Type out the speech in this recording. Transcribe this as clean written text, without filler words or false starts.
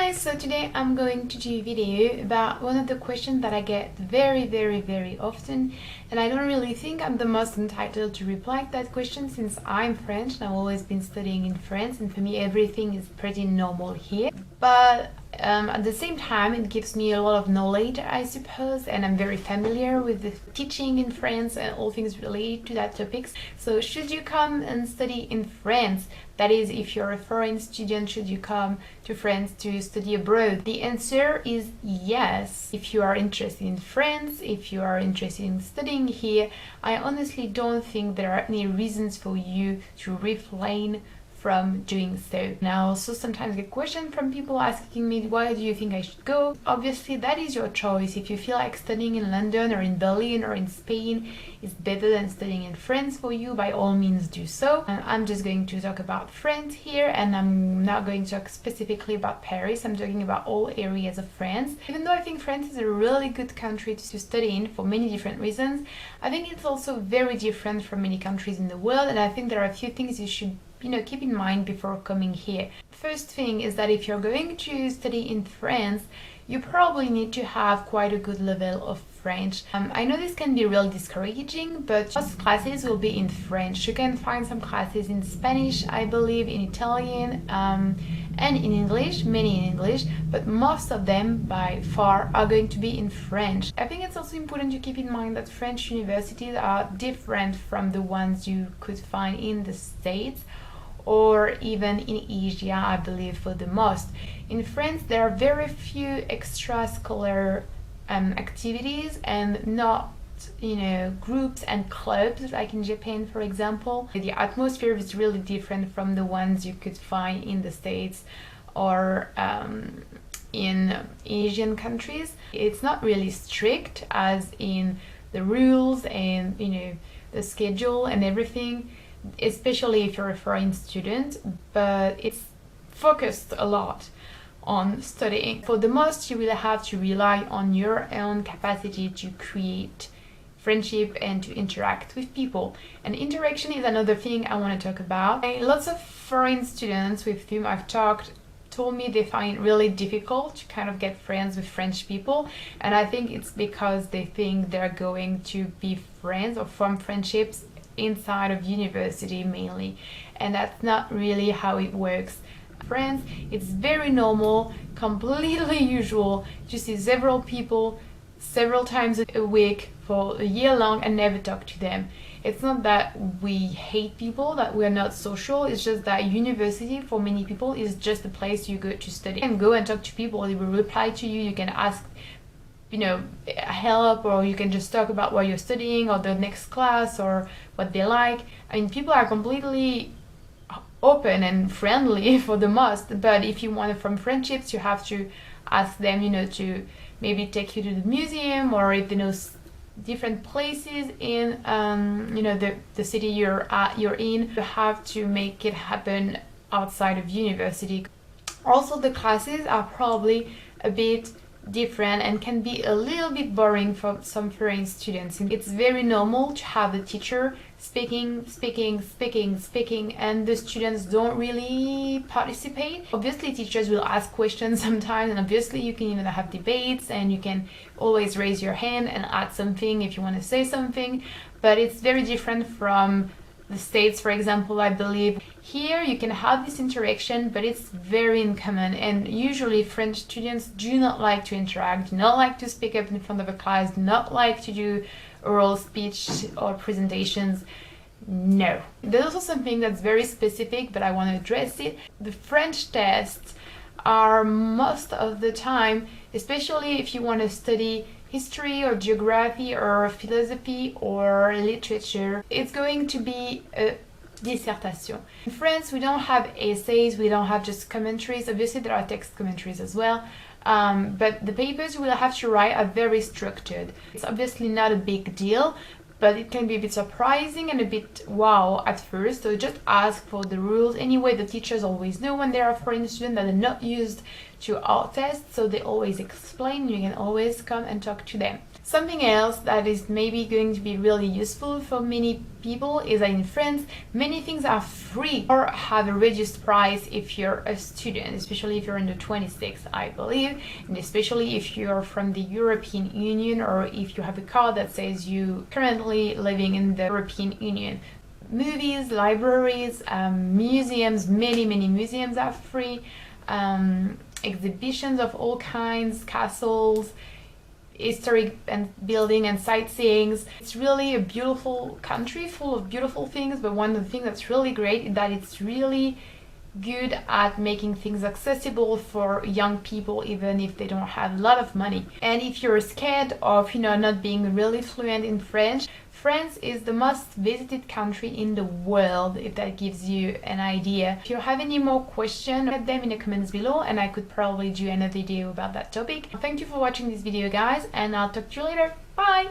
guys, so today I'm going to do a video about one of the questions that I get very often, and I don't really think I'm the most entitled to reply to that question since I'm French and I've always been studying in France, and for me everything is pretty normal here. But at the same time it gives me a lot of knowledge, I suppose, and I'm very familiar with the teaching in France and all things related to that topics. So should you come and study in France, that is, if you're a foreign student, should you come to France to study abroad? The answer is yes. If you are interested in France, if you are interested in studying here, I honestly don't think there are any reasons for you to refrain from doing so. Now, I also sometimes get questions from people asking me, why do you think I should go? Obviously, that is your choice. If you feel like studying in London or in Berlin or in Spain is better than studying in France for you, by all means do so. I'm just going to talk about France here, and I'm not going to talk specifically about Paris. I'm talking about all areas of France. Even though I think France is a really good country to study in for many different reasons, I think it's also very different from many countries in the world, and I think there are a few things you should keep in mind before coming here. First thing is that if you're going to study in France, you probably need to have quite a good level of French. I know this can be really discouraging, but most classes will be in French. You can find some classes in Spanish, I believe, in Italian, and in English, many in English, but most of them by far are going to be in French. I think it's also important to keep in mind that French universities are different from the ones you could find in the States or even in Asia, I believe, for the most. In France, there are very few extracurricular activities and not groups and clubs like in Japan, for example. The atmosphere is really different from the ones you could find in the States or in Asian countries. It's not really strict as in the rules and the schedule and everything, especially if you're a foreign student, but it's focused a lot on studying. For the most, you will have to rely on your own capacity to create friendship and to interact with people. And interaction is another thing I want to talk about. Lots of foreign students with whom I've talked told me they find it really difficult to kind of get friends with French people, and I think it's because they think they're going to be friends or form friendships inside of university mainly, and that's not really how it works. France, it's very normal, completely usual to see several people several times a week for a year long and never talk to them. It's not that we hate people, that we're not social, it's just that university for many people is just a place you go to study. You can go and talk to people, they will reply to you, you can ask help, or you can just talk about what you're studying or the next class or what they like. I mean, people are completely open and friendly for the most, but if you want to form friendships, you have to ask them to maybe take you to the museum, or if they know different places in the city you're in, you have to make it happen outside of university. Also, the classes are probably a bit different and can be a little bit boring for some foreign students. It's very normal to have the teacher speaking, and the students don't really participate. Obviously, teachers will ask questions sometimes, and obviously you can even have debates, and you can always raise your hand and add something if you want to say something, but it's very different from the States, for example. I believe here you can have this interaction, but it's very uncommon, and usually French students do not like to interact, do not like to speak up in front of a class, do not like to do oral speech or presentations. No. There's also something that's very specific, but I want to address it. The French tests are most of the time, especially if you want to study history or geography or philosophy or literature, it's going to be a dissertation. In France, we don't have essays, we don't have just commentaries. Obviously, there are text commentaries as well, but the papers you will have to write are very structured. It's obviously not a big deal, but it can be a bit surprising and a bit wow at first, so just ask for the rules. Anyway, the teachers always know when they are foreign students that they're not used to art tests, so they always explain. You can always come and talk to them. Something else that is maybe going to be really useful for many people is that in France, many things are free or have a reduced price if you're a student, especially if you're under 26, I believe, and especially if you're from the European Union or if you have a card that says you currently living in the European Union. Movies, libraries, museums, many museums are free, exhibitions of all kinds, castles, historic and building and sightseeing. It's really a beautiful country full of beautiful things, but one of the things that's really great is that it's really good at making things accessible for young people, even if they don't have a lot of money. And if you're scared of not being really fluent in French, France is the most visited country in the world, if that gives you an idea. If you have any more questions, let them in the comments below and I could probably do another video about that topic. Thank you for watching this video, guys, and I'll talk to you later. Bye!